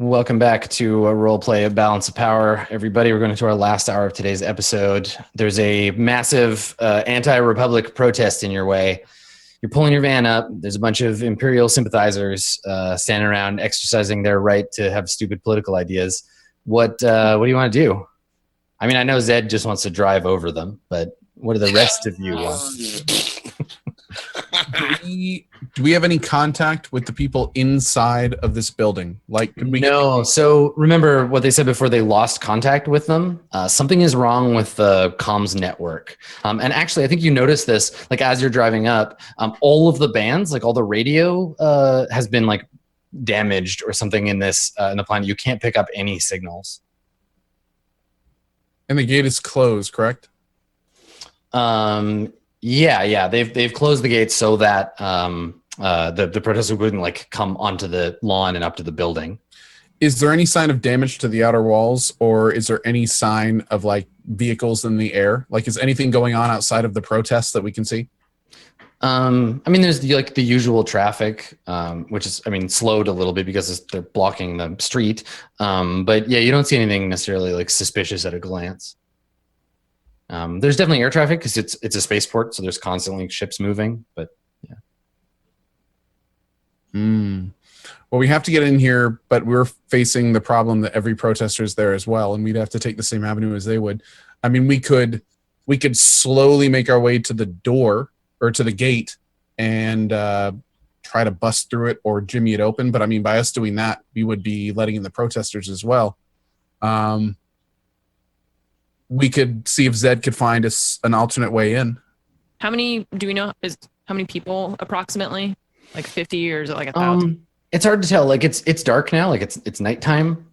Welcome back to a role play of Balance of Power. Everybody, we're going to our last hour of today's episode. There's a massive anti-Republic protest in your way. You're pulling your van up. There's a bunch of Imperial sympathizers standing around exercising their right to have stupid political ideas. What do you want to do? I mean, I know Zed just wants to drive over them, but what do the rest of you want? Do we have any contact with the people inside of this building? Like, could we No. So remember what they said before they lost contact with them. Something is wrong with the comms network. And actually, I think you noticed this, like as you're driving up, all of the bands, like all the radio has been like damaged or something in this in the planet. You can't pick up any signals. And the gate is closed, correct? Yeah. They've closed the gates so that the protesters wouldn't like come onto the lawn and up to the building. Is there any sign of damage to the outer walls, or is there any sign of like vehicles in the air? Like, is anything going on outside of the protests that we can see? I mean, there's the usual traffic, which is, I mean, slowed a little bit because they're blocking the street. But yeah, you don't see anything necessarily like suspicious at a glance. There's definitely air traffic because it's a spaceport, so there's constantly ships moving. But yeah. Well, we have to get in here, but we're facing the problem that every protester is there as well, and we'd have to take the same avenue as they would. I mean, we could slowly make our way to the door or to the gate and try to bust through it or jimmy it open. But I mean, by us doing that, we would be letting in the protesters as well. We could see if Zed could find us an alternate way in. How many do we know? How many people approximately? Like 50 or is it like 1,000? It's hard to tell. Like it's dark now. Like it's nighttime.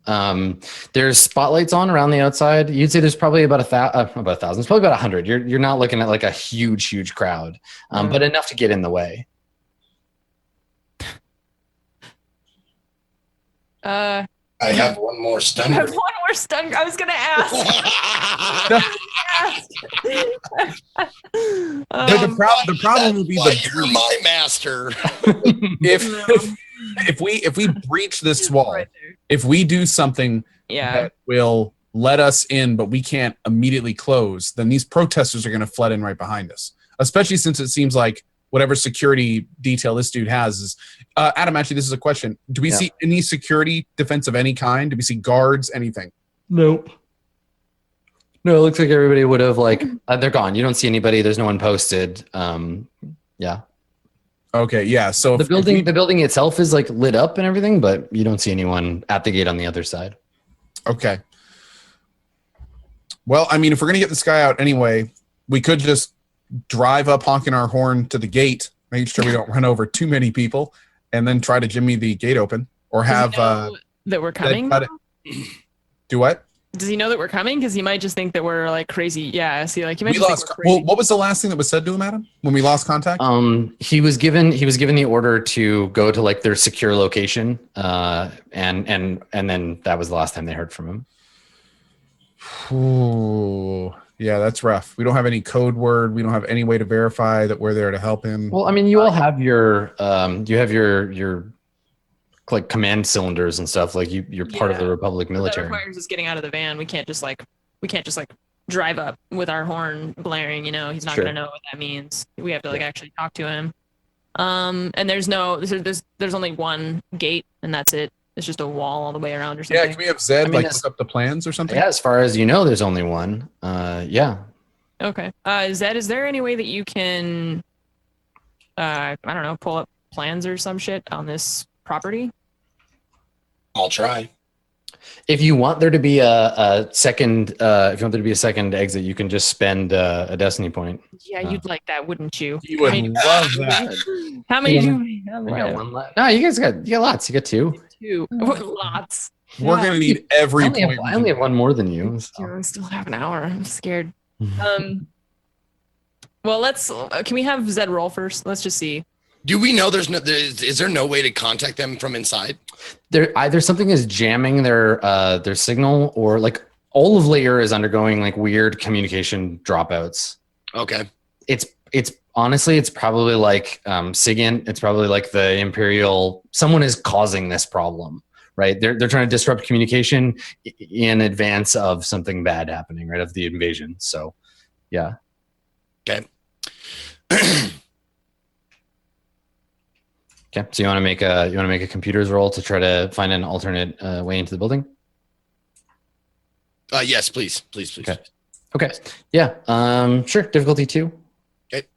There's spotlights on around the outside. You'd say there's probably about 1,000. It's probably about 100. You're not looking at like a huge crowd, but enough to get in the way. I have one more stun. I have one more stun. I was gonna ask. The problem will be you're my master. if we breach this wall, right, if we do something that will let us in, but we can't immediately close, then these protesters are going to flood in right behind us. Especially since it seems like whatever security detail this dude has is Adam, actually, this is a question. Do we see any security defense of any kind? Do we see guards, anything? Nope. No, it looks like everybody would have like they're gone. You don't see anybody. There's no one posted. Yeah. Okay. Yeah. So the building itself is like lit up and everything, but you don't see anyone at the gate on the other side. Okay. Well, I mean, if we're gonna get this guy out anyway, we could just drive up honking our horn to the gate, make sure we don't run over too many people, and then try to jimmy the gate open, or have that we're coming. Do what? Does he know that we're coming? Because he might just think that we're like crazy. Yeah. See, like he might. Well, what was the last thing that was said to him, Adam, when we lost contact? He was given the order to go to like their secure location, and then that was the last time they heard from him. Ooh. Yeah, that's rough. We don't have any code word. We don't have any way to verify that we're there to help him. Well, I mean, you all have your like command cylinders and stuff. Like you're part of the Republic military. That requires us getting out of the van. We can't just like drive up with our horn blaring. You know, he's not gonna know what that means. We have to like actually talk to him. And there's only one gate, and that's it. It's just a wall all the way around or something. Yeah, can we have Zed look up the plans or something? Yeah, as far as you know, there's only one. Yeah. Okay. Zed, is there any way that you can, I don't know, pull up plans or some shit on this property? I'll try. If you want there to be a second exit, you can just spend a destiny point. Yeah, you'd like that, wouldn't you? You would love that. How many do we have? We got one left. No, you got lots. You got two. Lots. We're gonna need every point. I only have one more than you. So. I still have an hour. I'm scared. Well, can we have Zed roll first? Let's just see. Do we know is there no way to contact them from inside? There either something is jamming their signal, or like all of Layer is undergoing like weird communication dropouts. Okay. It's honestly, it's probably like SIGINT. It's probably like the Imperial. Someone is causing this problem right? They're trying to disrupt communication in advance of something bad happening, right? Of the invasion. So, yeah. Okay. Okay. So you want to make a computers roll to try to find an alternate way into the building? Yes, please. Okay. Okay. Yeah. Sure. Difficulty 2. Okay.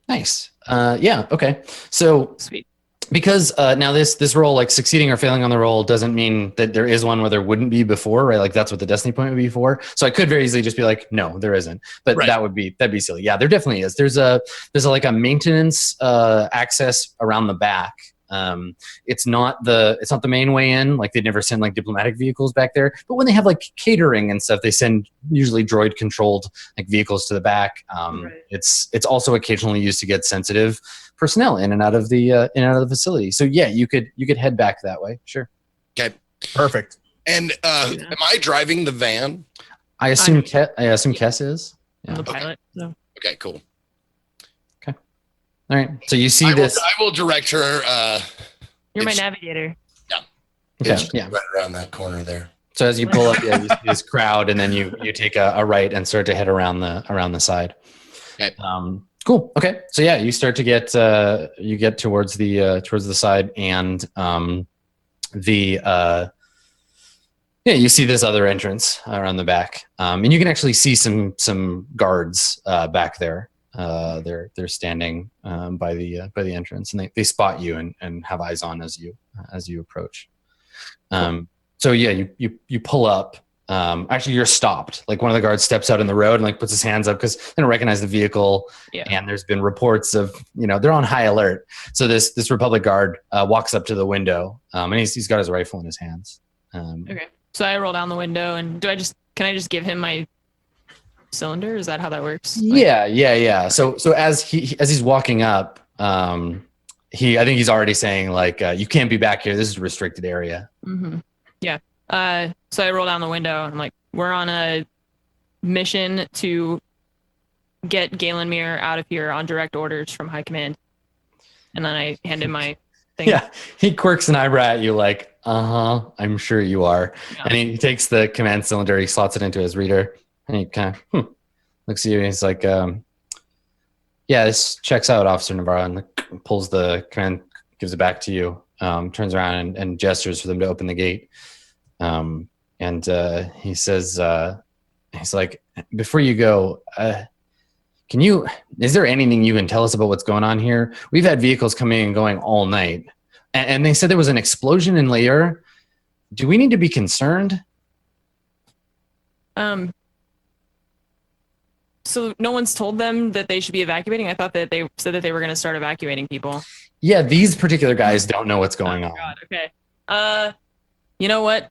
Nice. Yeah. Okay. So Sweet. because now this roll, like succeeding or failing on the roll, doesn't mean that there is one where there wouldn't be before, right? Like that's what the destiny point would be for. So I could very easily just be like, no, there isn't. But Right. that'd be silly. Yeah, there definitely is. There's a like a maintenance access around the back. It's not the main way in. Like they'd never send like diplomatic vehicles back there. But when they have like catering and stuff, they send usually droid controlled like vehicles to the back. Right. It's also occasionally used to get sensitive personnel in and out of the facility. So yeah, you could head back that way. Sure. Okay. Perfect. And am I driving the van? I assume Kess is. I'm Yeah. the pilot. So. Okay, cool. All right. So you see I this. will direct her. You're my It's- navigator. Okay. It's Yeah. right around that corner there. So as you pull up, you see this crowd, and then you take a right and start to head around the side. Okay. Cool. Okay. So yeah, you start to get towards the side, and you see this other entrance around the back, and you can actually see some guards back there. They're standing by the entrance, and they spot you and have eyes on as you approach. So yeah, you pull up. Actually, you're stopped. Like one of the guards steps out in the road and like puts his hands up because they don't recognize the vehicle. Yeah. And there's been reports of they're on high alert. So this Republic guard walks up to the window, and he's got his rifle in his hands. Okay. So I roll down the window, and can I just give him my cylinder? Is that how that works? Yeah. So as he's walking up, I think he's already saying like, you can't be back here. This is a restricted area. Mm-hmm. Yeah. So I roll down the window, and I'm like, we're on a mission to get Galen Mir out of here on direct orders from High Command. And then I hand him my thing. Yeah, he quirks an eyebrow at you like, I'm sure you are. Yeah. And he takes the command cylinder, he slots it into his reader, and he kind of looks at you, and he's like, yeah, this checks out, Officer Navarro, and pulls the command, gives it back to you, turns around and gestures for them to open the gate. And he says, he's like, before you go, is there anything you can tell us about what's going on here? We've had vehicles coming and going all night. And they said there was an explosion in Lair. Do we need to be concerned? So no one's told them that they should be evacuating? I thought that they said that they were going to start evacuating people. Yeah, these particular guys don't know what's going on. God, okay. You know what?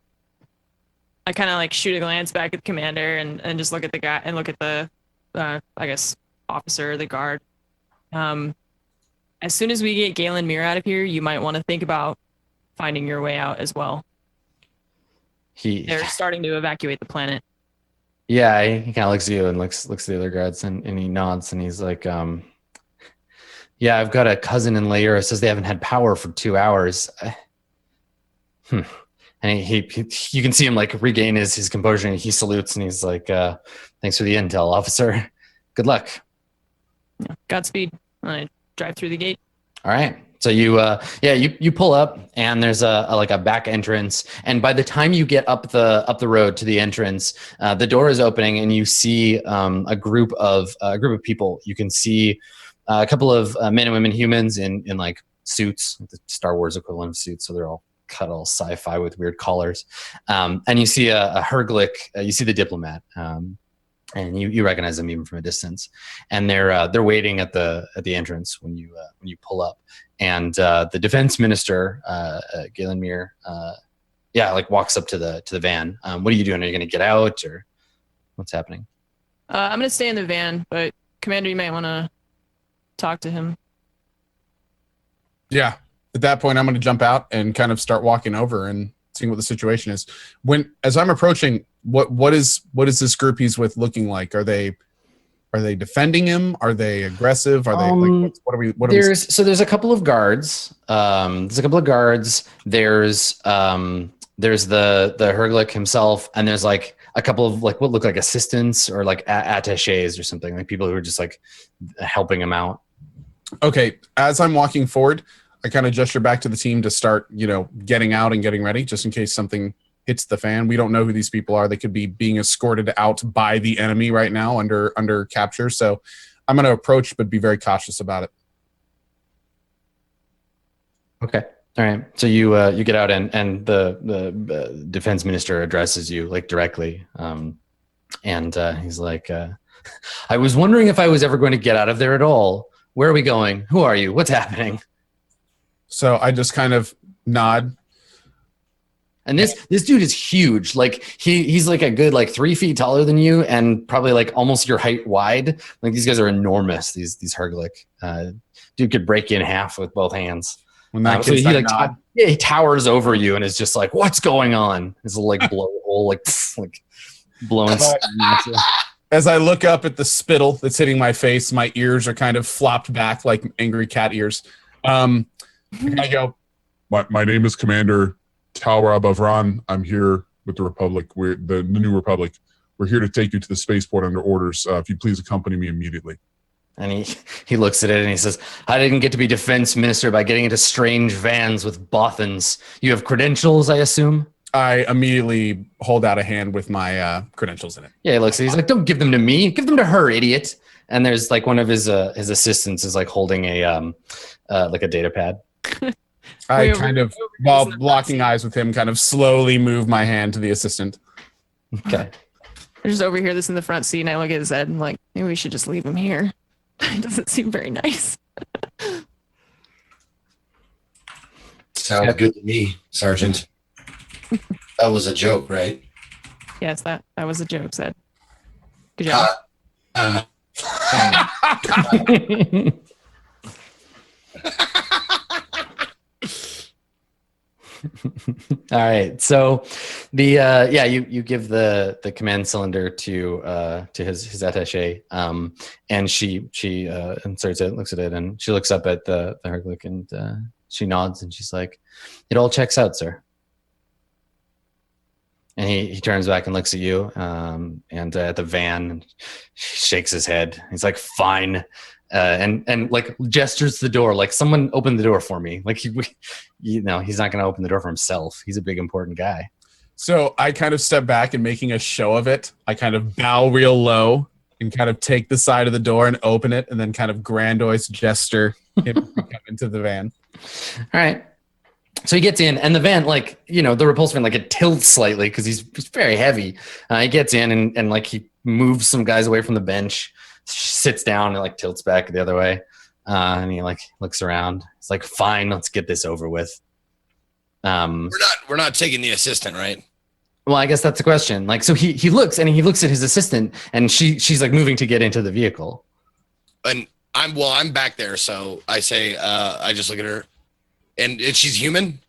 I kind of like shoot a glance back at the commander and just look at the guy and look at the, I guess, officer, the guard. As soon as we get Galen Mir out of here, you might want to think about finding your way out as well. They're starting to evacuate the planet. Yeah, he kind of looks at you and looks at the other guards, and he nods, and he's like, yeah, I've got a cousin in Lair who says they haven't had power for 2 hours. And he you can see him like regain his composure, and he salutes, and he's like, thanks for the intel, officer. Good luck. Yeah, Godspeed. I drive through the gate. All right. So you pull up, and there's a back entrance, and by the time you get up the road to the entrance, the door is opening, and you see a group of people. You can see a couple of men and women humans in like suits, the Star Wars equivalent of suits, so they're all cut all sci-fi with weird collars, and you see a Herglick. You see the diplomat. And you recognize them even from a distance, and they're waiting at the entrance when you pull up, and the defense minister Galen Mir walks up to the van. What are you doing? Are you going to get out, or what's happening? I'm going to stay in the van, but Commander, you might want to talk to him. Yeah. At that point, I'm going to jump out and kind of start walking over and seeing what the situation is. As I'm approaching, what is this group he's with looking like? Are they Are they defending him? Are they aggressive? Are they like what are we? There's a couple of guards. There's a couple of guards. There's the Herglick himself, and there's like a couple of like what look like assistants or like attachés or something, like people who are just like helping him out. Okay, as I'm walking forward, I kind of gesture back to the team to start, getting out and getting ready, just in case something hits the fan. We don't know who these people are. They could be being escorted out by the enemy right now under capture. So I'm going to approach, but be very cautious about it. Okay. All right. So you get out and the defense minister addresses you like directly. And he's like, I was wondering if I was ever going to get out of there at all. Where are we going? Who are you? What's happening? So I just kind of nod. And this dude is huge. Like he's like a good like 3 feet taller than you, and probably like almost your height wide. Like these guys are enormous. These Herglick. Dude could break you in half with both hands. When that So he towers over you and is just like, "What's going on?" It's a like blowhole, like blowing. As I look up at the spittle that's hitting my face, my ears are kind of flopped back like angry cat ears. I go, My name is Commander Talra Bavran. I'm here with the Republic. We're the New Republic. We're here to take you to the spaceport under orders. If you please accompany me immediately. And he looks at it and he says, I didn't get to be defense minister by getting into strange vans with Bothans. You have credentials, I assume? I immediately hold out a hand with my credentials in it. Yeah, he looks at it. He's like, don't give them to me. Give them to her, idiot. And there's like one of his assistants is like holding a like a data pad. I kind of, while blocking eyes with him, kind of slowly move my hand to the assistant. Okay. I just overhear this in the front seat, and I look at Zed and like, maybe we should just leave him here. It doesn't seem very nice. Sounds good to me, Sergeant. That was a joke, right? Yes, that was a joke, Zed. Good job. All right. So the you give the command cylinder to his attaché, and she inserts it, looks at it, and she looks up at the Herglick and she nods and she's like, "It all checks out, sir." And he turns back and looks at you, and at the van, and shakes his head. He's like, "Fine," and like gestures to the door, like, "Someone open the door for me." Like he's not going to open the door for himself. He's a big important guy. So I kind of step back and, making a show of it, I kind of bow real low and kind of take the side of the door and open it, and then kind of grandiose gesture him to come into the van. All right. So he gets in, and the van, like, the repulsor van, like, it tilts slightly because he's very heavy. He gets in and like he moves some guys away from the bench, sits down and like tilts back the other way. And he like looks around. It's like, fine, let's get this over with. We're not taking the assistant, right? Well, I guess that's the question. Like, so he looks at his assistant, and she's like moving to get into the vehicle. And I'm back there, so I say, I just look at her. And she's human?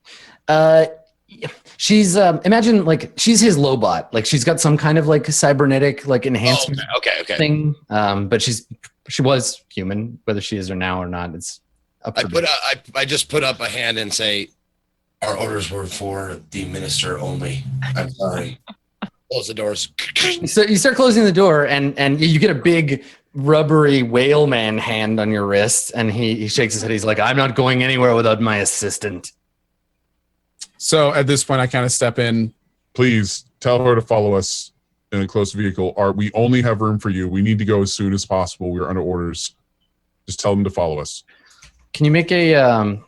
She's imagine like she's his Lobot. Like she's got some kind of like cybernetic like enhancement thing. But she was human, whether she is or now or not. It's up for I just put up a hand and say, our orders were for the minister only. I'm sorry. Close the doors. So you start closing the door, and you get a big rubbery whaleman hand on your wrist, and he shakes his head. He's like, I'm not going anywhere without my assistant. So at this point, I kind of step in. Please tell her to follow us in a close vehicle. We only have room for you. We need to go as soon as possible. We're under orders. Just tell them to follow us. Can you make a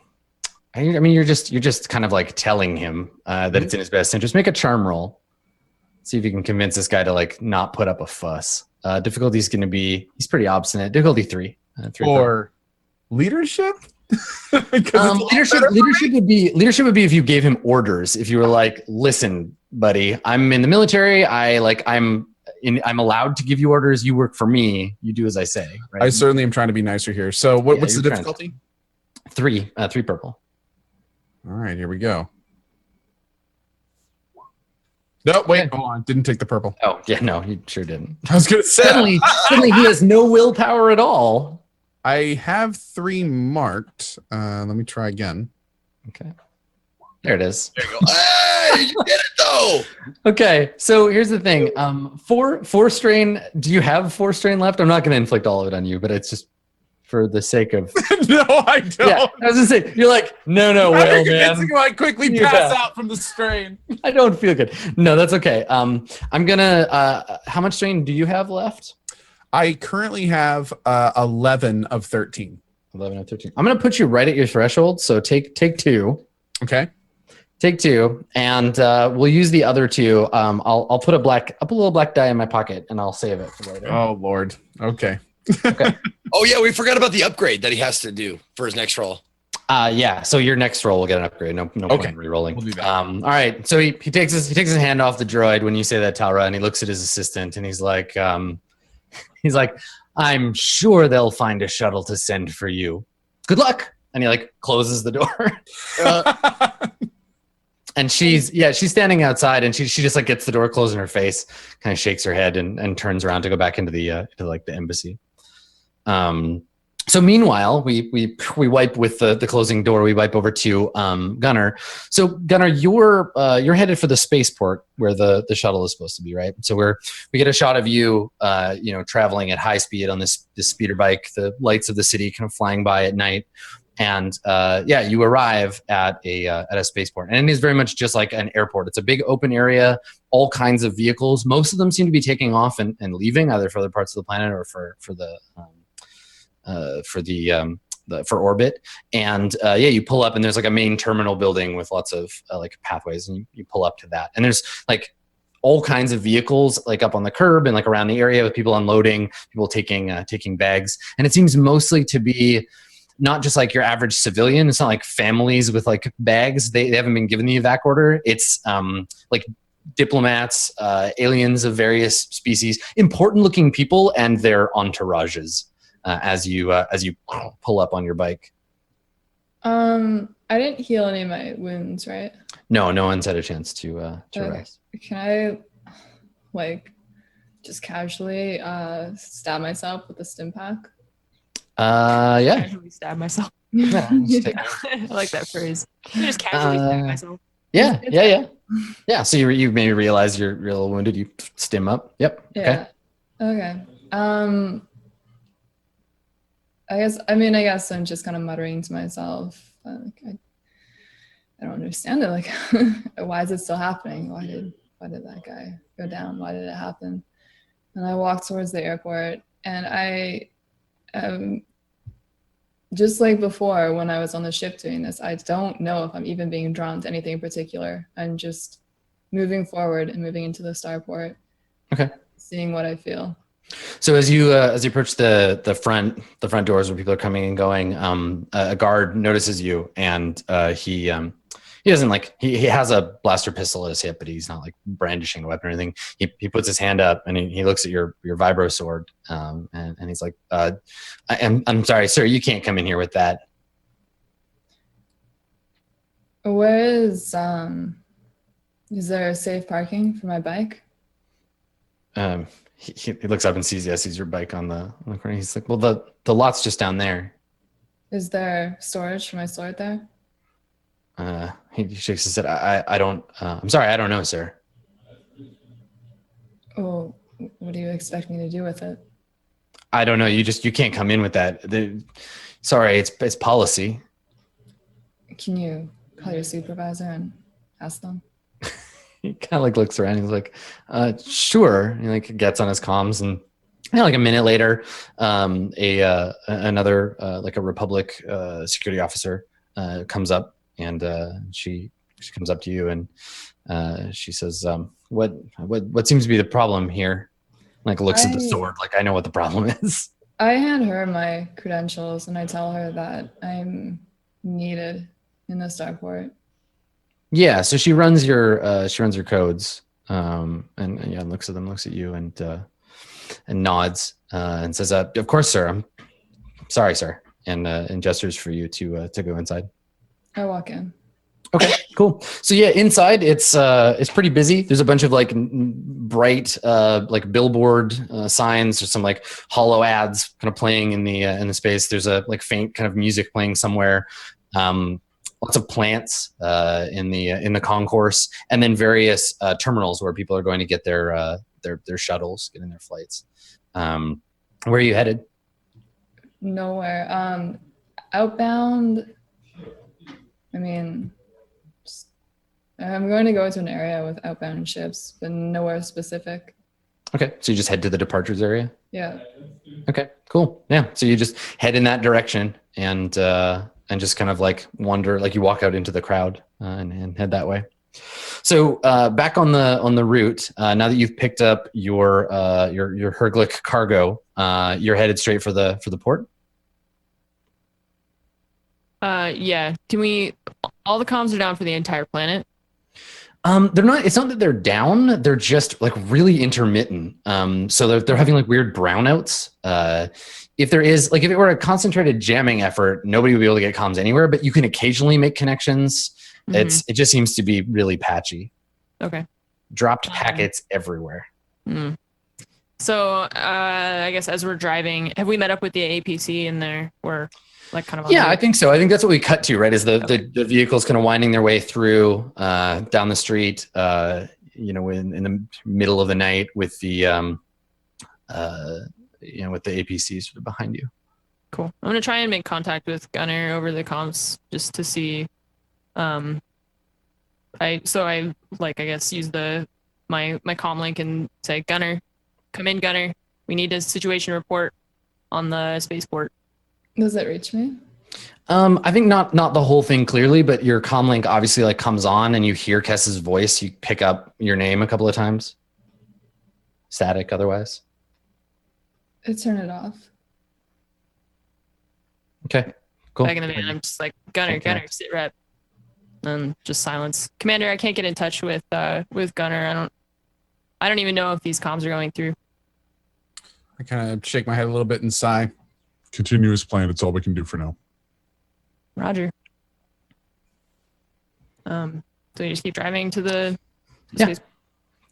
I mean, you're just kind of like telling him that it's in his best interest. Make a charm roll. See if you can convince this guy to like not put up a fuss. Difficulty is going to be, he's pretty obstinate. Difficulty 3. Or leadership? Leadership would be if you gave him orders. If you were like, listen, buddy, I'm in the military. I'm allowed to give you orders. You work for me. You do as I say. Right? I certainly am trying to be nicer here. So what's the difficulty? 3 purple. All right, here we go. No, wait, hold on. Didn't take the purple. Oh, yeah, no, he sure didn't. I was gonna say Suddenly he has no willpower at all. I have 3 marked. Let me try again. Okay. There it is. There you go. Hey, you did it though. Okay, so here's the thing. Four strain. Do you have 4 strain left? I'm not going to inflict all of it on you, but it's just for the sake of. No, I don't. Yeah, I was gonna say you're like no, Will, man. I quickly pass out from the strain. I don't feel good. No, that's okay. I'm gonna. How much strain do you have left? I currently have 11 of 13. 11 of 13. I'm gonna put you right at your threshold. So take 2. Okay. Take 2, and we'll use the other 2. I'll put a little black die in my pocket, and I'll save it for later. Oh Lord. Okay. Okay. Oh yeah, we forgot about the upgrade that he has to do for his next roll. Yeah. So your next roll will get an upgrade. No point in re-rolling. We'll do that. All right. So he takes his hand off the droid when you say that, Talra, and he looks at his assistant, and he's like, I'm sure they'll find a shuttle to send for you. Good luck. And he like closes the door. And she's standing outside, and she just like gets the door closed in her face, kind of shakes her head, and turns around to go back into the the embassy. So meanwhile, we wipe with the closing door. We wipe over to Gunnar. So Gunnar, you're headed for the spaceport where the shuttle is supposed to be, right? So we get a shot of you, traveling at high speed on this speeder bike. The lights of the city kind of flying by at night. And you arrive at a spaceport, and it is very much just like an airport. It's a big open area, all kinds of vehicles. Most of them seem to be taking off and leaving, either for other parts of the planet or for orbit. And you pull up, and there's like a main terminal building with lots of like pathways, and you pull up to that, and there's like all kinds of vehicles like up on the curb and like around the area with people unloading, people taking bags, and it seems mostly to be not just like your average civilian. It's not like families with like bags. They haven't been given the evac order. It's like diplomats, aliens of various species, important looking people and their entourages as you pull up on your bike. I didn't heal any of my wounds, right? No one's had a chance to rest. Can I like just casually stab myself with a stim pack? Yeah. Casually stab myself. Yeah, I like that phrase. You just casually stab myself. Yeah. So you maybe realize you're a little wounded. You stim up. Yep. Yeah. Okay. I guess I'm just kind of muttering to myself. Like, I don't understand it. Like, why is it still happening? Why did that guy go down? Why did it happen? And I walk towards the airport, and I just like before when I was on the ship doing this, I don't know if I'm even being drawn to anything in particular. I'm just moving forward and moving into the starport. Okay. Seeing what I feel. So as you approach the front doors where people are coming and going, a guard notices you, and he doesn't like he has a blaster pistol at his hip, but he's not like brandishing a weapon or anything. He puts his hand up, and he looks at your vibro sword, and he's like, I'm sorry, sir, you can't come in here with that. Where is there safe parking for my bike? He looks up and sees your bike on the corner. He's like, well, the lot's just down there. Is there storage for my sword there? He shakes his head. I don't. I'm sorry, I don't know, sir. Oh, what do you expect me to do with it? I don't know. You can't come in with that. Sorry, it's policy. Can you call your supervisor and ask them? He kind of like looks around. He's like, sure. He like gets on his comms, and like a minute later, another like a Republic security officer comes up, and she comes up to you, and she says, what seems to be the problem here? Like looks at the sword, like I know what the problem is. I hand her my credentials, and I tell her that I'm needed in the starport. Yeah, so she runs your codes, and looks at them, looks at you, and nods, and says, "Of course, sir. I'm sorry, sir," and gestures for you to go inside. I walk in. Okay, cool. So yeah, inside it's pretty busy. There's a bunch of like bright like billboard signs. There's some like hollow ads kind of playing in the space. There's a like faint kind of music playing somewhere. Lots of plants in the concourse, and then various terminals where people are going to get their shuttles, getting their flights. Where are you headed? Nowhere. Outbound. I mean, I'm going to go to an area with outbound ships, but nowhere specific. Okay, so you just head to the departures area? Yeah. Okay, cool. Yeah, so you just head in that direction and just kind of like wander, like you walk out into the crowd and head that way. So back on the route, now that you've picked up your Herglick cargo, you're headed straight for the port? Yeah. Can we? All the comms are down for the entire planet. They're not. It's not that they're down. They're just like really intermittent. So they're having like weird brownouts. If there is like if it were a concentrated jamming effort, nobody would be able to get comms anywhere. But you can occasionally make connections. Mhm. It just seems to be really patchy. Okay. Dropped packets everywhere. Mm. So I guess as we're driving, have we met up with the APC in there? We're like kind of on Yeah, the- I think so. I think that's what we cut to, right? Is the vehicles kind of winding their way through down the street, in the middle of the night with the with the APCs sort of behind you. Cool. I'm gonna try and make contact with Gunner over the comms just to see. I guess use my comm link and say, Gunner, come in, Gunner. We need a situation report on the spaceport. Does it reach me? I think not the whole thing clearly, but your comm link obviously like comes on and you hear Kess's voice. You pick up your name a couple of times. Static otherwise. I turn it off. Okay, cool. Back in the van, I'm just like, Gunner, Okay. Gunner, sit rep. And just silence. Commander, I can't get in touch with Gunner. I don't even know if these comms are going through. I kind of shake my head a little bit and sigh. Continuous plan. It's all we can do for now. Roger. So you just keep driving to the Yeah. space.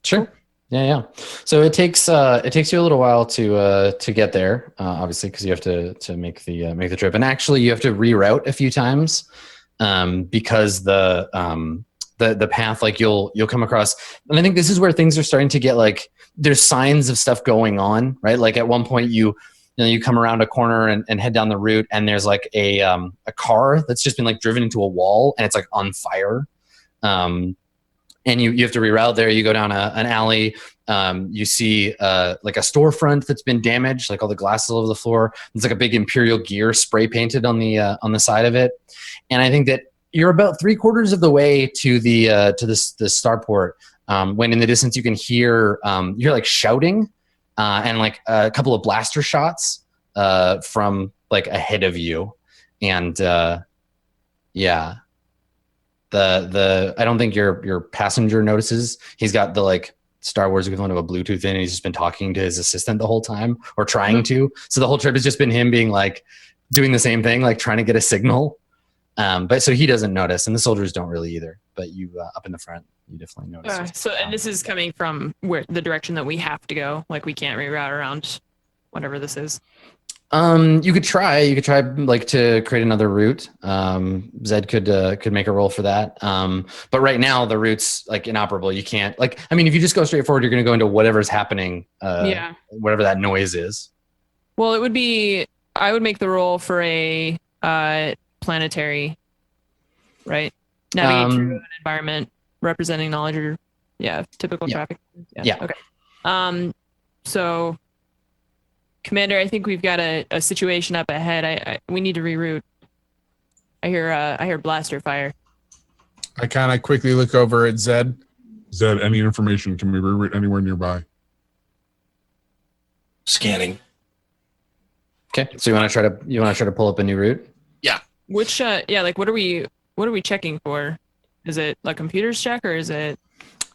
Sure. Yeah. So it takes you a little while to get there, obviously, because you have to make the trip, and actually you have to reroute a few times because the path, like you'll come across, and I think this is where things are starting to get like there's signs of stuff going on, right? Like at one point you come around a corner and head down the route, and there's like a car that's just been like driven into a wall and it's like on fire. And you have to reroute there. You go down an alley. You see like a storefront that's been damaged, like all the glasses all over the floor. There's like a big Imperial gear spray painted on the side of it. And I think that you're about 3/4 of the way to the starport when in the distance you can hear like shouting and like a couple of blaster shots from like ahead of you, and yeah. I don't think your passenger notices. He's got the like Star Wars equivalent of a Bluetooth in, and he's just been talking to his assistant the whole time, or trying to. So the whole trip has just been him being like doing the same thing, like trying to get a signal. But so he doesn't notice, and the soldiers don't really either. But you up in the front, you definitely notice. And this is coming from where the direction that we have to go. Like we can't reroute around whatever this is. You could try like to create another route. Zed could make a roll for that. But right now the route's like inoperable. You can't if you just go straight forward, you're going to go into whatever's happening. Whatever that noise is. Well, I would make the roll for a planetary, right? Navigate through an environment representing knowledge or typical traffic. Yeah. Okay. So Commander, I think we've got a situation up ahead. We need to reroute. I hear blaster fire. I kind of quickly look over at Zed. Zed, any information? Can we reroute anywhere nearby? Scanning. Okay. So you want to try to pull up a new route? Yeah. Which what are we checking for? Is it a computer's check or is it?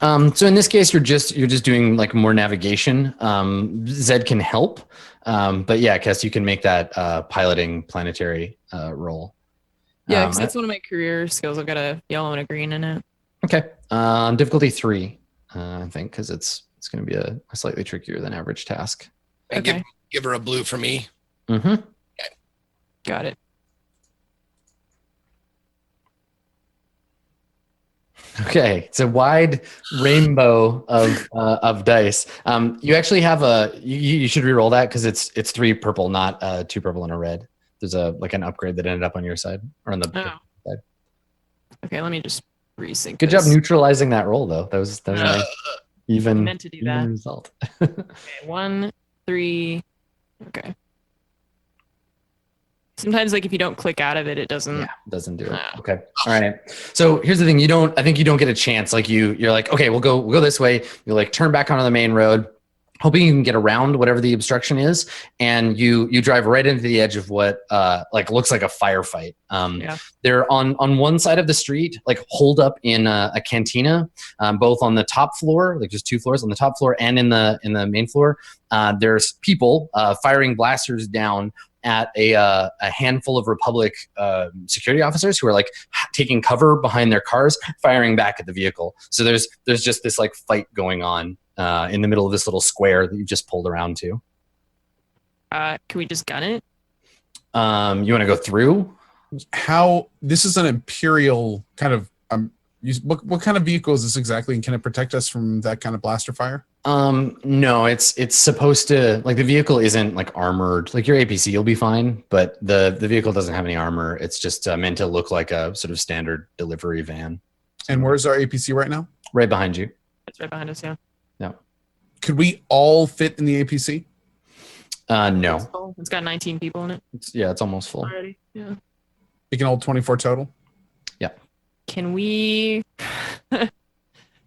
So in this case, you're just doing like more navigation. Zed can help, but yeah, Kess, you can make that piloting planetary roll. Yeah, because that's one of my career skills. I've got a yellow and a green in it. Okay. Difficulty 3, I think, because it's going to be a slightly trickier than average task. And Okay. give her a blue for me. Mm-hmm. Got it. Okay, it's a wide rainbow of dice. You actually have you should re-roll that because it's 3 purple, not 2 purple and a red. There's an upgrade that ended up on your side or on the side. Okay, let me just resync. Good job neutralizing that roll though. That was nice. Even meant to do that. Result. Okay, 1, 3. Okay. Sometimes, if you don't click out of it, it doesn't. Yeah, it doesn't do it. Okay. All right. So here's the thing. I think you don't get a chance. You're like, okay, we'll go this way. You turn back onto the main road, hoping you can get around whatever the obstruction is, and you drive right into the edge of what looks like a firefight. They're on one side of the street, holed up in a cantina, both on the top floor, just 2 floors on the top floor, and in the main floor. There's people firing blasters down at a handful of Republic security officers who are taking cover behind their cars, firing back at the vehicle. So there's just this fight going on in the middle of this little square that you just pulled around to. Can we just gun it? You want to go through? How this is an Imperial kind of what kind of vehicle is this exactly, and can it protect us from that kind of blaster fire? No, it's supposed to, the vehicle isn't armored. Your APC will be fine, but the vehicle doesn't have any armor. It's just meant to look like a sort of standard delivery van. And where's our APC right now? Right behind you. It's right behind us. Yeah. Could we all fit in the APC? No. It's got 19 people in it. It's almost full already. Yeah. You can hold 24 total. Yeah. Can we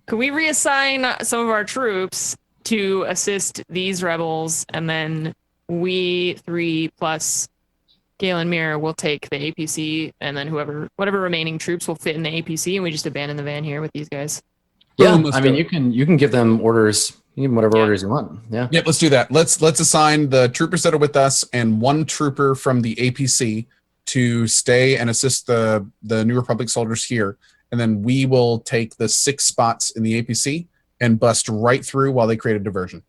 reassign some of our troops to assist these rebels, and then we 3 plus Galen Mirror will take the APC, and then whatever remaining troops will fit in the APC, and we just abandon the van here with these guys. Yeah, Boom, I mean, you can give them orders. You give them whatever orders you want. Yeah. Yep, let's do that. Let's assign the troopers that are with us and 1 trooper from the APC to stay and assist the New Republic soldiers here, and then we will take the 6 spots in the APC and bust right through while they create a diversion.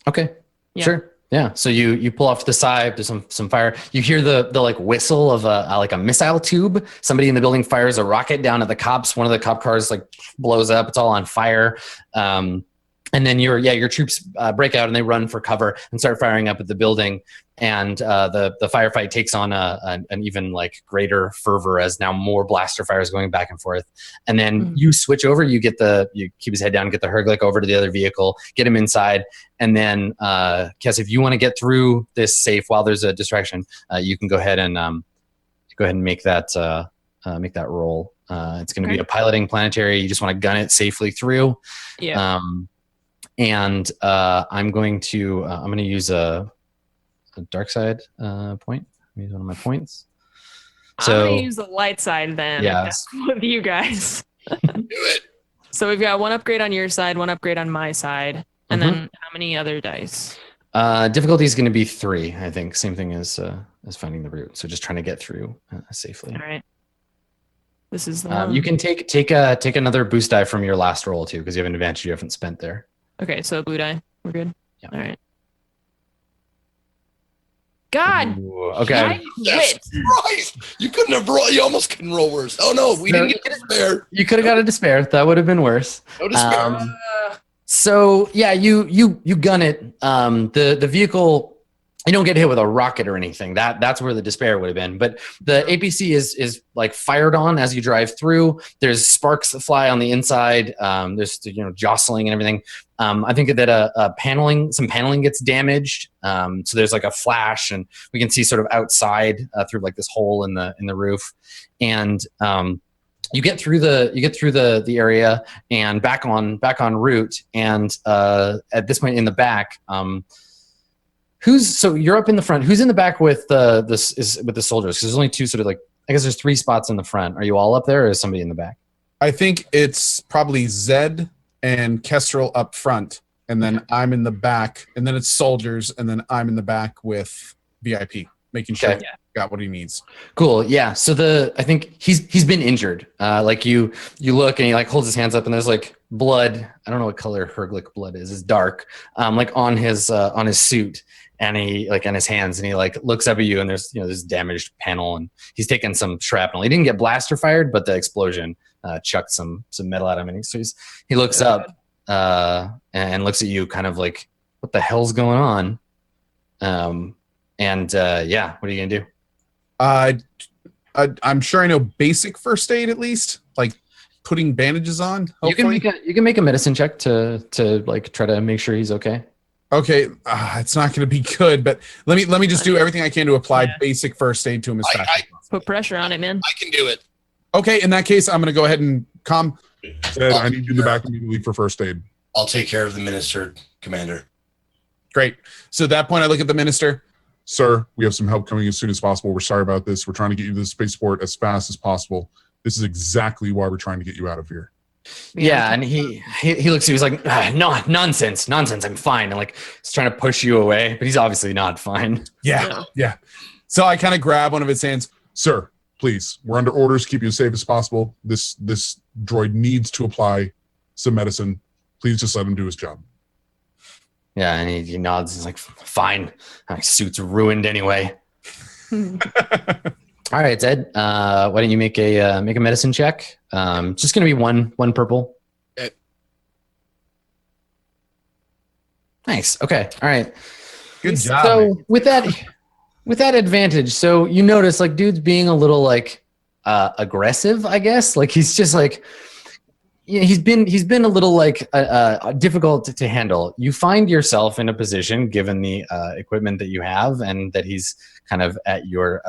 Okay. Yeah. Sure. Yeah. So you pull off to the side. There's some fire. You hear the whistle of a missile tube. Somebody in the building fires a rocket down at the cops. One of the cop cars blows up. It's all on fire. And then your troops break out and they run for cover and start firing up at the building. And the firefight takes on an even greater fervor as now more blaster fires going back and forth. And then you switch over. You keep his head down, get the Herglick over to the other vehicle, get him inside, and then Kes, if you want to get through this safe while there's a distraction, you can go ahead and make that roll. It's going to be a piloting planetary. You just want to gun it safely through. Yeah. And I'm going to use a dark side point. I'm use one of my points. So I'm gonna use the light side then. Yeah. If that's with you guys. Do it. So we've got 1 upgrade on your side, 1 upgrade on my side, and then how many other dice? Difficulty is going to be 3. I think same thing as finding the route. So just trying to get through safely. All right. This is you can take another boost die from your last roll too, because you have an advantage you haven't spent there. Okay, so blue die. We're good. Yeah. All right. God. Ooh, okay. Yes, Christ. You couldn't have rolled. You almost couldn't roll worse. Oh no, we didn't get despair. You could have got a despair. That would have been worse. No despair. So yeah, you gun it. The vehicle, you don't get hit with a rocket or anything. That's where the despair would have been. But the APC is fired on as you drive through. There's sparks that fly on the inside. There's jostling and everything. I think that some paneling gets damaged. So there's a flash, and we can see sort of outside through this hole in the roof, and you get through the area and back on route. And at this point in the back, so you're up in the front. Who's in the back with the soldiers? Because there's only 2 sort of I guess there's 3 spots in the front. Are you all up there, or is somebody in the back? I think it's probably Zed and Kestrel up front, and then I'm in the back, and then it's soldiers, and then I'm in the back with VIP, making sure got what he needs. Cool. Yeah. So I think he's been injured. Like you look and he like holds his hands up and there's like blood. I don't know what color Herglick blood is. It's dark. Like on his suit and he like on his hands and he like looks up at you and there's this damaged panel and he's taken some shrapnel. He didn't get blaster fired, but the explosion chucked some metal at him and he looks up and looks at you kind of like, what the hell's going on? Yeah, what are you gonna do? I'm sure I know basic first aid at least, like putting bandages on. Hopefully. You can make a medicine check to like try to make sure he's okay. Okay, it's not going to be good, but let me just do everything I can to apply basic first aid to him as fast as possible. Put pressure on it, man. I can do it. Okay, in that case, I'm going to go ahead and calm. Ed, I need you to back immediately for first aid. I'll take care of the minister, Commander. Great. So at that point, I look at the minister. Sir, we have some help coming as soon as possible. We're sorry about this. We're trying to get you to the spaceport as fast as possible. This is exactly why we're trying to get you out of here. Yeah, and he looks at you, he's like, no, nonsense, I'm fine. And like he's trying to push you away, but he's obviously not fine. Yeah. So I kind of grab one of his hands. Sir, please, we're under orders to keep you as safe as possible. This droid needs to apply some medicine. Please just let him do his job. Yeah, and he nods. He's like, fine. My suit's ruined anyway. All right, Zed. Why don't you make a medicine check? Just gonna be one purple. Nice. Okay. All right. Good job. So man. with that advantage, so you notice like dude's being a little like aggressive, I guess. Like he's just like, he's been a little like difficult to handle. You find yourself in a position, given the equipment that you have, and that he's kind of at your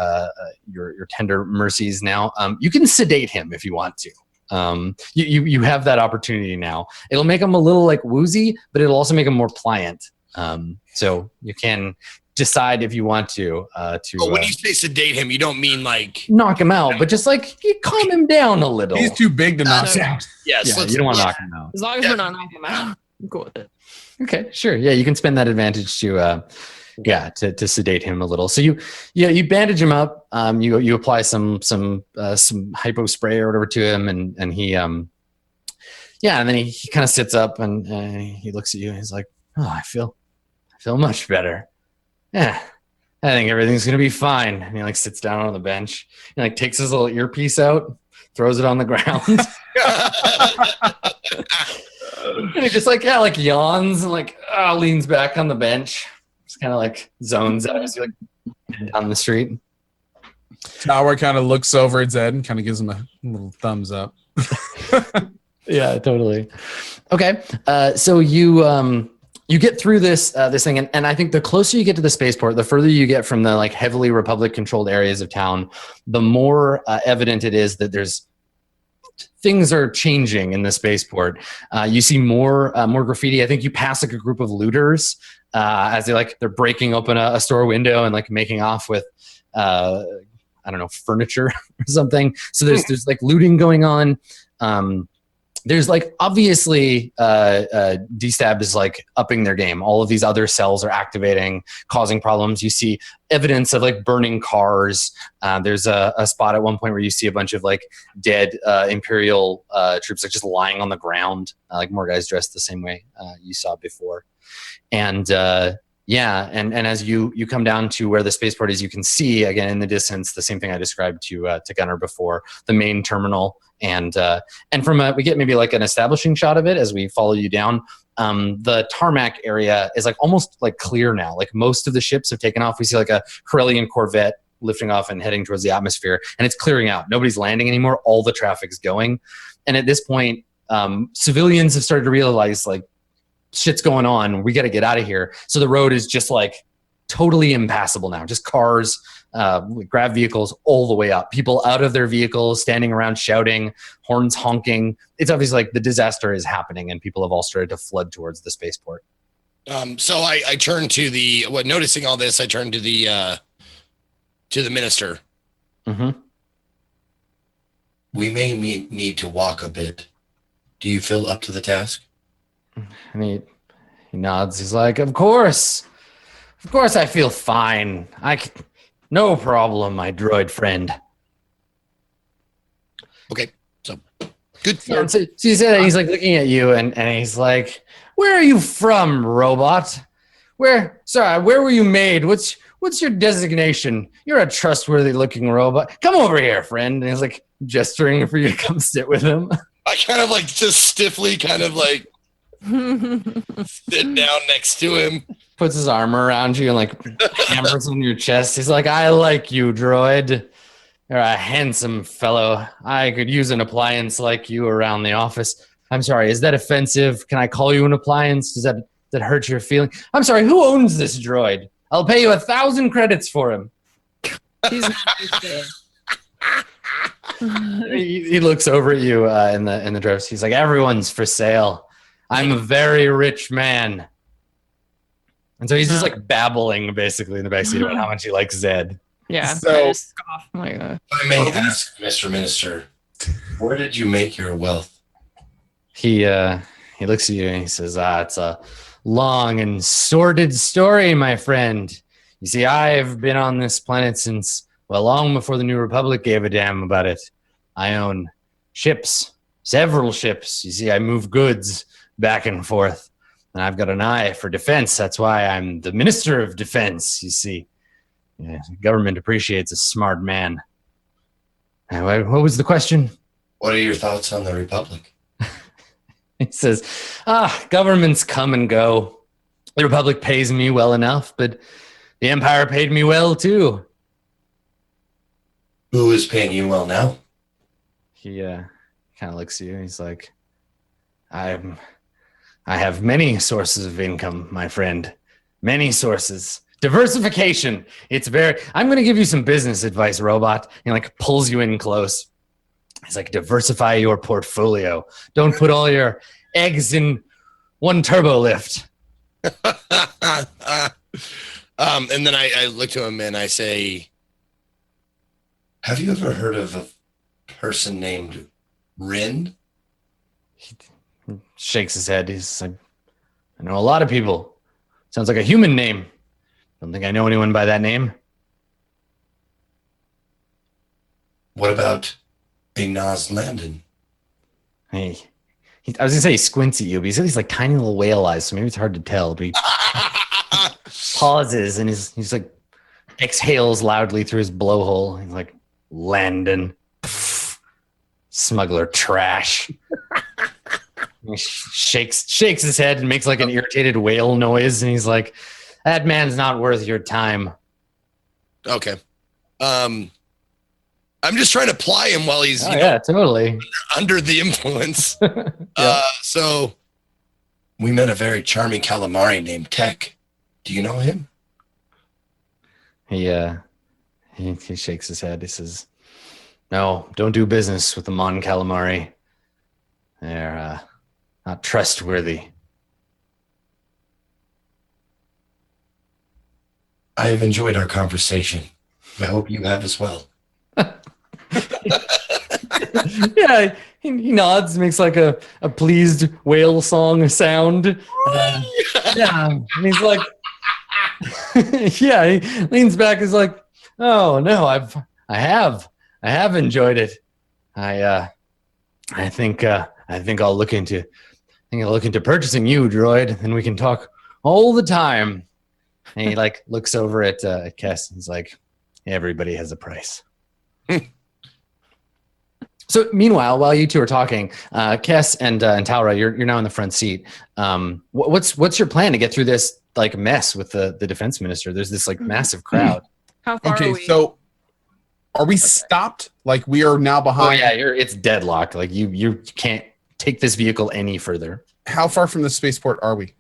tender mercies now. You can sedate him if you want to. You have that opportunity now. It'll make him a little like woozy, but it'll also make him more pliant. So you can decide if you want to. But when you say sedate him, you don't mean like knock him out, but just like you calm him down a little. He's too big to knock out. yes. Yeah, you don't want to knock him out. As long as we're not knocking him out, I'm cool with it. Okay, sure. Yeah, you can spend that advantage to sedate him a little. So you bandage him up. You apply some hypo spray or whatever to him, and he and then he kind of sits up and he looks at you and he's like, oh, I feel much better. Yeah, I think everything's gonna be fine. And he like sits down on the bench and like takes his little earpiece out, throws it on the ground. And he just like yawns and like leans back on the bench. Just kind of like zones out as you like down the street. Tower kind of looks over at Zed and kind of gives him a little thumbs up. Yeah, totally. Okay, so you get through this thing, and I think the closer you get to the spaceport, the further you get from the like heavily Republic-controlled areas of town, the more evident it is that things are changing in the spaceport. You see more graffiti. I think you pass like a group of looters as they're breaking open a store window and like making off with I don't know, furniture or something. So there's like looting going on. There's like obviously DSTAB is like upping their game. All of these other cells are activating, causing problems. You see evidence of like burning cars. There's a spot at one point where you see a bunch of like dead Imperial troops like just lying on the ground, like more guys dressed the same way you saw before. And and as you come down to where the spaceport is, you can see again in the distance the same thing I described to Gunnar before, the main terminal. And from we get maybe like an establishing shot of it as we follow you down. The tarmac area is like almost like clear now. Like most of the ships have taken off. We see like a Corellian Corvette lifting off and heading towards the atmosphere, and it's clearing out. Nobody's landing anymore. All the traffic's going. And at this point, civilians have started to realize like shit's going on. We got to get out of here. So the road is just like totally impassable now. Just cars, grab vehicles all the way up. People out of their vehicles, standing around shouting, horns honking. It's obviously like the disaster is happening and people have all started to flood towards the spaceport. So I turned to noticing all this, I turned to the minister. Mm-hmm. We may need to walk a bit. Do you feel up to the task? And he nods. He's like, of course I feel fine. No problem, my droid friend. Okay, so good. Yeah, so you said that he's like looking at you and he's like, where are you from, robot? Where were you made? What's your designation? You're a trustworthy looking robot. Come over here, friend. And he's like gesturing for you to come sit with him. I kind of like just stiffly kind of like sit down next to him. Puts his arm around you and like hammers on your chest. He's like, I like you, droid. You're a handsome fellow. I could use an appliance like you around the office. I'm sorry, is that offensive? Can I call you an appliance? Does that hurt your feeling? I'm sorry, who owns this droid? I'll pay you 1,000 credits for him. He's not interested. He looks over at you in the dress. He's like, everyone's for sale. I'm a very rich man. And so he's just like babbling basically in the backseat about how much he likes Zed. Yeah. So- I just scoff. I'm like, If I may ask, Mr. Minister, where did you make your wealth? He looks at you and he says, it's a long and sordid story, my friend. You see, I've been on this planet since, well, long before the New Republic gave a damn about it. I own ships, several ships. You see, I move goods back and forth. And I've got an eye for defense. That's why I'm the Minister of Defense, you see. Yeah, the government appreciates a smart man. What was the question? What are your thoughts on the Republic? He says, governments come and go. The Republic pays me well enough, but the Empire paid me well too. Who is paying you well now? He kind of looks at you. He's like, I have many sources of income, my friend. Many sources. Diversification. I'm going to give you some business advice, robot. He like pulls you in close. He's like, diversify your portfolio. Don't put all your eggs in one turbo lift. And then I look to him and I say, have you ever heard of a person named Rin? He shakes his head. He's like, I know a lot of people. Sounds like a human name. Don't think I know anyone by that name. What about a Nas Landon? I was gonna say he squints at you, but he's got these like tiny little whale eyes, so maybe it's hard to tell. But he pauses and he's like exhales loudly through his blowhole. He's like, Landon, pff, smuggler trash. He shakes his head and makes like an irritated whale noise, and he's like, that man's not worth your time. Okay. I'm just trying to ply him while he's Totally under the influence. Yeah. So we met a very charming calamari named Tech. Do you know him? He shakes his head. He says, no, don't do business with the Mon Calamari. They're not trustworthy. I have enjoyed our conversation. I hope you have as well. Yeah, he nods, makes like a pleased whale song sound. Yeah, and he's like, yeah, he leans back. He's like, oh no, I have enjoyed it. I think I'll look into purchasing you, droid, and we can talk all the time. And he like looks over at Kess and he's like, everybody has a price. So meanwhile, while you two are talking, Kess and Talra, you're now in the front seat. What's your plan to get through this like mess with the defense minister? There's this like massive crowd. how far are Okay, we? so are we stopped? Like we are now Oh behind? yeah, it's deadlocked. Like you can't take this vehicle any further. How far from the spaceport are we?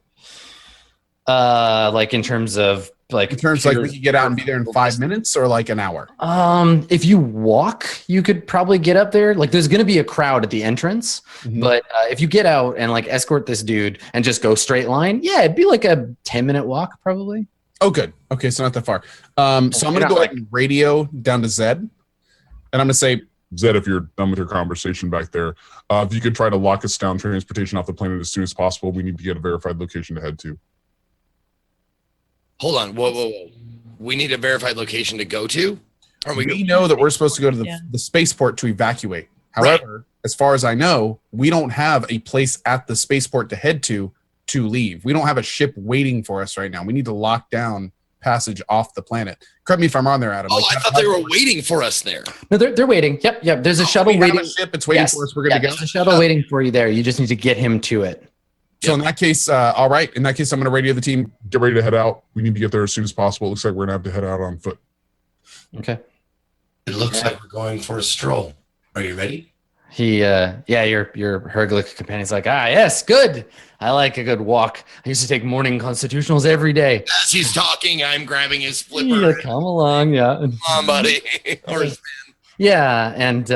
Like in terms of like In terms like we could get out and be there in 5 minutes or like an hour? If you walk, you could probably get up there. Like there's going to be a crowd at the entrance, Mhm. but if you get out and like escort this dude and just go straight line, yeah, it'd be like a 10-minute walk probably. Oh, good. Okay, so not that far. So I'm going to go ahead and radio down to Zed. And I'm going to say, Zed, if you're done with your conversation back there, if you could try to lock us down transportation off the planet as soon as possible, we need to get a verified location to head to. Hold on. Whoa. we need a verified location to go to? Or We know that we're supposed to go to Yeah. the spaceport to evacuate. However, as far as I know, we don't have a place at the spaceport to head to leave. We don't have a ship waiting for us right now. We need to lock down passage off the planet. Correct me if I'm wrong there, Adam. Oh, Like, I thought they were waiting for us there. No, they're waiting. Yep. There's a shuttle we have waiting. a ship. It's waiting Yes. for us. We're good to go. There's a shuttle waiting for you there. You just need to get him to it. So in that case, all right. In that case, I'm going to radio the team. Get ready to head out. We need to get there as soon as possible. It looks like we're gonna have to head out on foot. Okay. It looks like we're going for a stroll. Are you ready? Your Herglick companion's like, yes, good. I like a good walk. I used to take morning constitutionals every day. As he's talking, I'm grabbing his Yeah, flipper. come along, yeah. Come on, buddy. Or his Yeah, and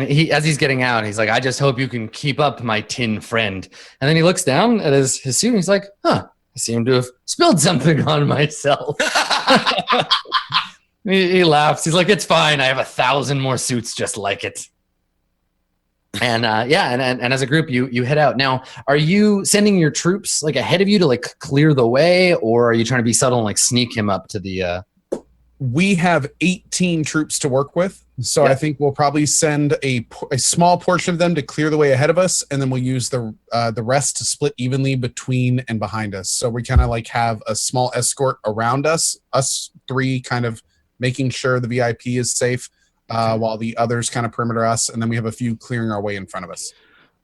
he as he's getting out, he's like, I just hope you can keep up, my tin friend. And then he looks down at his suit and he's like, I seem to have spilled something on myself. He laughs. He's like, it's fine. I have 1,000 more suits just like it. And and as a group, you head out. Now, are you sending your troops like ahead of you to like clear the way, or are you trying to be subtle and like sneak him up to the? We have 18 troops to work with, so Yeah. I think we'll probably send a small portion of them to clear the way ahead of us, and then we'll use the rest to split evenly between and behind us. So we kind of like have a small escort around us three kind of making sure the VIP is safe, while the others kind of perimeter us, and then we have a few clearing our way in front of us.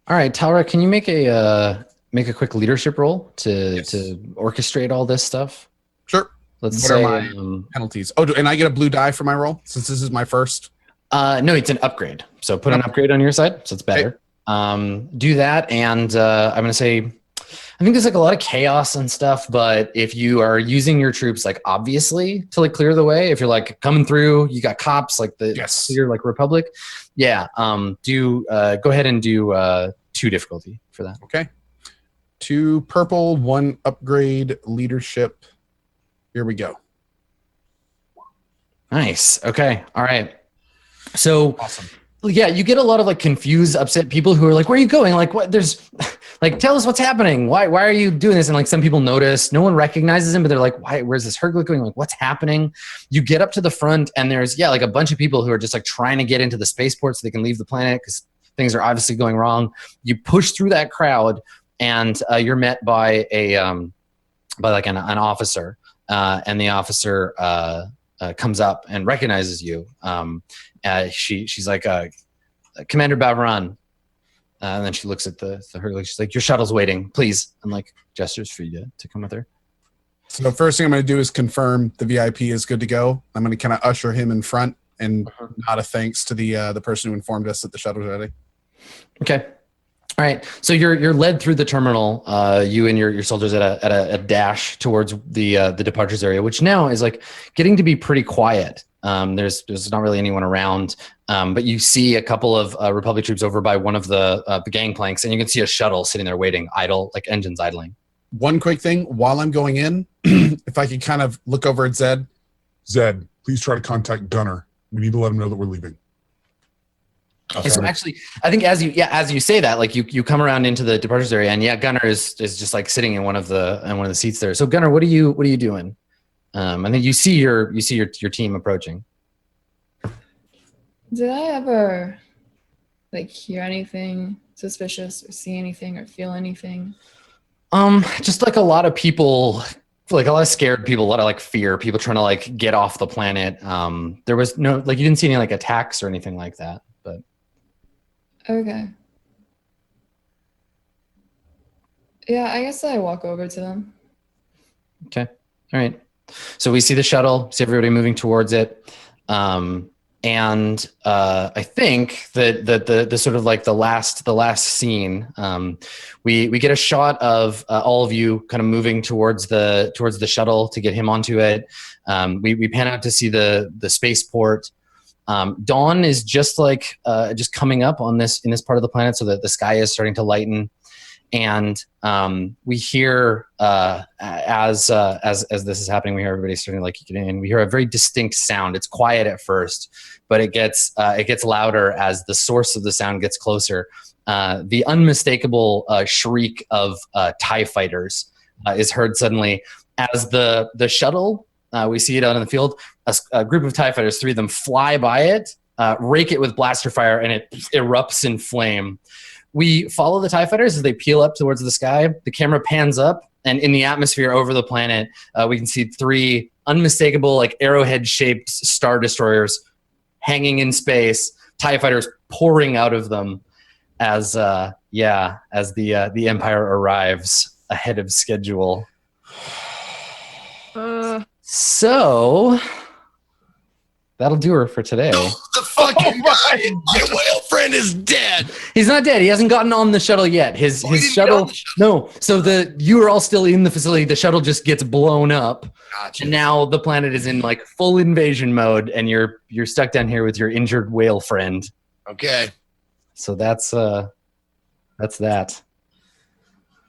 All right, Talra, can you make a quick leadership roll to Yes. orchestrate all this stuff? Sure. Let's What say are my penalties? Oh, and I get a blue die for my roll since this is my first. no, it's an upgrade. So put an upgrade on your side, so it's better. Do that, and I'm gonna say, I think there's like a lot of chaos and stuff, but if you are using your troops like obviously to like clear the way, if you're like coming through, you got cops like the clear like Republic, do go ahead and do 2 difficulty for that. Okay. 2 purple, 1 upgrade, leadership. Here we go. Nice. Okay. All right. So Awesome. yeah, you get a lot of like confused, upset people who are like, where are you going? Like, what? There's like, tell us what's happening. Why are you doing this? And like some people notice, no one recognizes him, but they're like, where's this Herglick going? Like, what's happening? You get up to the front and there's, like a bunch of people who are just like trying to get into the spaceport so they can leave the planet because things are obviously going wrong. You push through that crowd and you're met by an officer. And the officer comes up and recognizes you. She's like, Commander Bavaran. And then she looks at the Herglick. She's like, your shuttle's waiting, please. And like gestures for you to come with her. So the first thing I'm going to do is confirm the VIP is good to go. I'm going to kind of usher him in front and nod a thanks to the person who informed us that the shuttle's ready. Okay. All right. So you're led through the terminal. You and your soldiers at a dash towards the departures area, which now is like getting to be pretty quiet. There's not really anyone around, but you see a couple of Republic troops over by one of the gangplanks, and you can see a shuttle sitting there waiting, idle, like engines idling. One quick thing while I'm going in, if I could kind of look over at Zed. Zed, please try to contact Gunner. We need to let him know that we're leaving. Okay. So actually, I think as you say that, like you come around into the departures area, and Gunner is just like sitting in one of the seats there. So Gunner, what are you doing? I think you see your team approaching. Did I ever like hear anything suspicious or see anything or feel anything? Just like a lot of people, like a lot of scared people, a lot of like fear, people trying to like get off the planet. There was no, like, you didn't see any like attacks or anything like that, but. Okay. Yeah, I guess I walk over to them. Okay. All right. So we see the shuttle, see everybody moving towards it. And I think that the sort of like the last scene, we get a shot of all of you kind of moving towards the shuttle to get him onto it. We pan out to see the spaceport. Dawn is just coming up in this part of the planet, so that the sky is starting to lighten. And we hear as this is happening, we hear everybody starting to like get in. We hear a very distinct sound. It's quiet at first, but it gets louder as the source of the sound gets closer. The unmistakable shriek of TIE fighters is heard suddenly as the shuttle We see it out in the field. A group of TIE fighters, 3 of them, fly by it, rake it with blaster fire, and it erupts in flame. We follow the TIE fighters as they peel up towards the sky. The camera pans up, and in the atmosphere over the planet, we can see 3 unmistakable, like arrowhead-shaped star destroyers hanging in space. TIE fighters pouring out of them as the Empire arrives ahead of schedule. So that'll do her for today. No, the fucking guy, my whale friend is dead. He's not dead. He hasn't gotten on the shuttle yet. His shuttle. No. So you are all still in the facility. The shuttle just gets blown up. Gotcha. And now the planet is in like full invasion mode, and you're stuck down here with your injured whale friend. Okay. So that's that.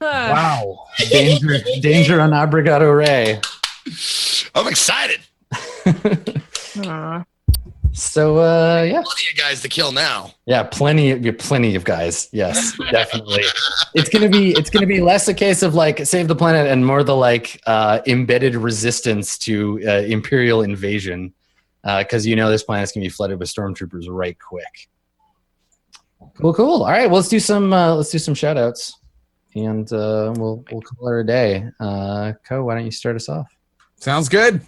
Wow. Danger on Abrigado Ray. I'm excited. So yeah. Plenty of guys to kill now. Yeah, plenty of guys. Yes, definitely. It's gonna be less a case of like save the planet and more the like embedded resistance to Imperial invasion, because this planet's gonna be flooded with stormtroopers right quick. Cool. All right, well, let's do some shout outs, and we'll call her a day. Ko, why don't you start us off? Sounds good.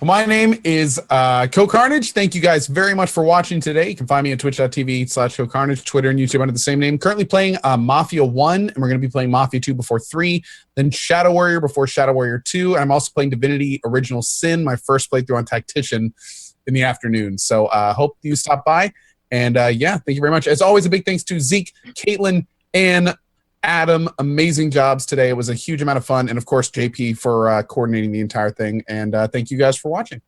Well, my name is CohhCarnage. Thank you guys very much for watching today. You can find me at twitch.tv/CohhCarnage, Twitter and YouTube under the same name. Currently playing Mafia 1, and we're going to be playing Mafia 2 before 3, then Shadow Warrior before Shadow Warrior 2. And I'm also playing Divinity Original Sin, my first playthrough on Tactician in the afternoon. So hope you stop by. And thank you very much. As always, a big thanks to Zeke, Kaitlyn, and Adam. Amazing jobs today. It was a huge amount of fun. And of course, JP for coordinating the entire thing. And thank you guys for watching.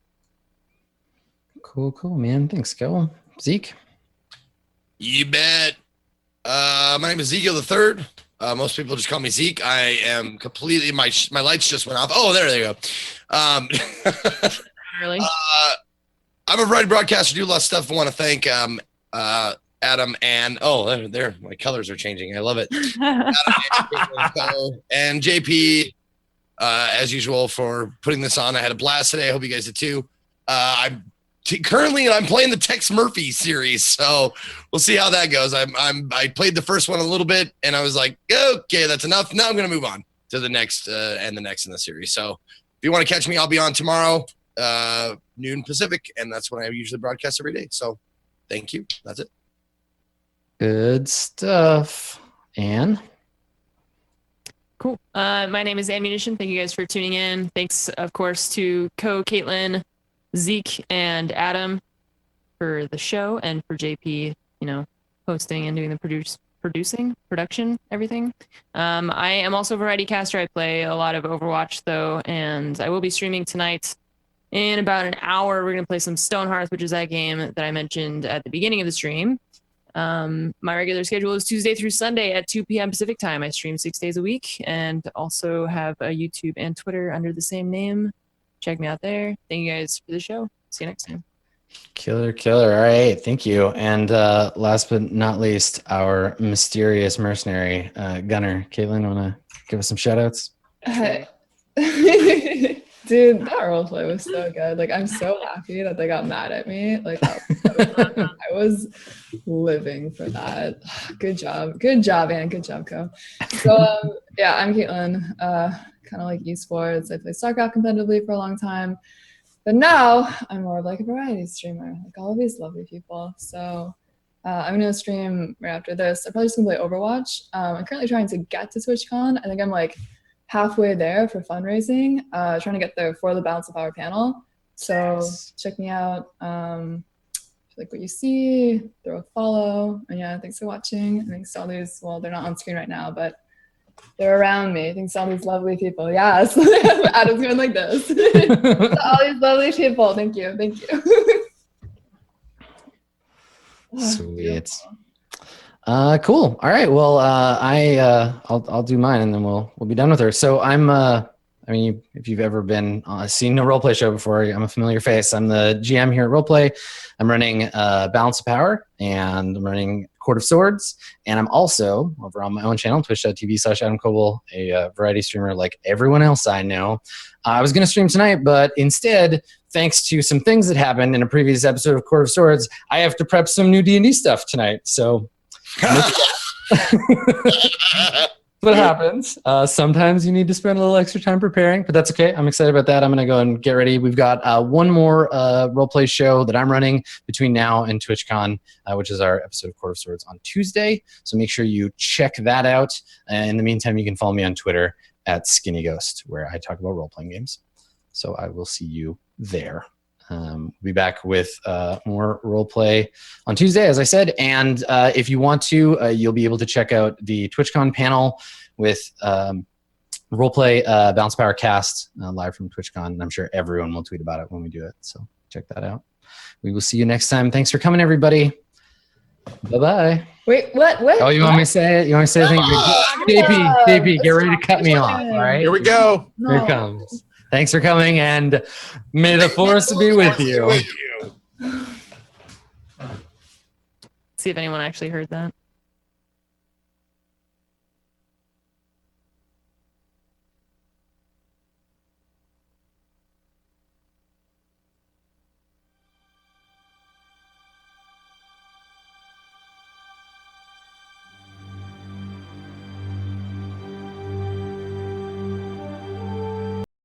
Cool, man. Thanks, Ko. Zeke? You bet. My name is Ezekiel III. Most people just call me Zeke. I am completely, my lights just went off. Oh, there they go. Really? I'm a writer, broadcaster, do a lot of stuff. I want to thank Adam and there my colors are changing. I love it. Adam and JP, as usual, for putting this on. I had a blast today. I hope you guys did too. Currently I'm playing the Tex Murphy series, so we'll see how that goes. I played the first one a little bit, and I was like, okay, that's enough. Now I'm gonna move on to the next and the next in the series. So if you want to catch me, I'll be on tomorrow, noon Pacific, and that's when I usually broadcast every day. So thank you. That's it. Good stuff. Anne? Cool. My name is AnneMunition. Thank you guys for tuning in. Thanks, of course, to Ko, Kaitlyn, Zeke, and Adam for the show, and for JP, hosting and doing the production, everything. I am also a variety caster. I play a lot of Overwatch, though, and I will be streaming tonight. In about an hour, we're going to play some Stonehearth, which is that game that I mentioned at the beginning of the stream. My regular schedule is Tuesday through Sunday at 2 p.m. Pacific time. I stream 6 days a week, and also have a YouTube and Twitter under the same name. Check me out there. Thank you guys for the show. See you next time. Killer. All right, thank you. And last but not least, our mysterious mercenary, Gunner. Kaitlyn, want to give us some shout outs? Dude, that roleplay was so good. Like, I'm so happy that they got mad at me. Like, that was so fun. I was living for that. Good job, Anne. Good job, Ko. So, I'm Kaitlyn. Kind of like esports. I played StarCraft competitively for a long time, but now I'm more of like a variety streamer, like all of these lovely people. So, I'm gonna stream right after this. I'm probably just gonna play Overwatch. I'm currently trying to get to TwitchCon. I think I'm like halfway there for fundraising, trying to get there for the Balance of Power panel. So check me out. If you like what you see, throw a follow. And yeah, thanks for watching. And thanks to all these, well, they're not on screen right now, but they're around me. Thanks to all these lovely people. Yes, Adam's going like this. To all these lovely people. Thank you. Sweet. Cool. All right. Well, I'll do mine, and then we'll be done with her. So I'm I mean, if you've ever been seen a roleplay show before, I'm a familiar face. I'm the GM here at RollPlay. I'm running Balance of Power, and I'm running Court of Swords, and I'm also over on my own channel, twitch.tv/Adam Koebel, a variety streamer like everyone else I know. I was going to stream tonight, but instead, thanks to some things that happened in a previous episode of Court of Swords, I have to prep some new D&D stuff tonight. So what happens. Sometimes you need to spend a little extra time preparing, but that's okay. I'm excited about that. I'm going to go and get ready. We've got one more roleplay show that I'm running between now and TwitchCon, which is our episode of Court of Swords on Tuesday. So make sure you check that out. In the meantime, you can follow me on Twitter at Skinny Ghost, where I talk about role-playing games. So I will see you there. We'll be back with more roleplay on Tuesday, as I said. And if you want to, you'll be able to check out the TwitchCon panel with roleplay Balance Power Cast live from TwitchCon. And I'm sure everyone will tweet about it when we do it. So check that out. We will see you next time. Thanks for coming, everybody. Bye-bye. Wait, what? Oh, you want me to say it? You want me to say the thing? JP, get ready to cut me off. All right? Here we go. Here it comes. Thanks for coming, and may the force be with you. See if anyone actually heard that.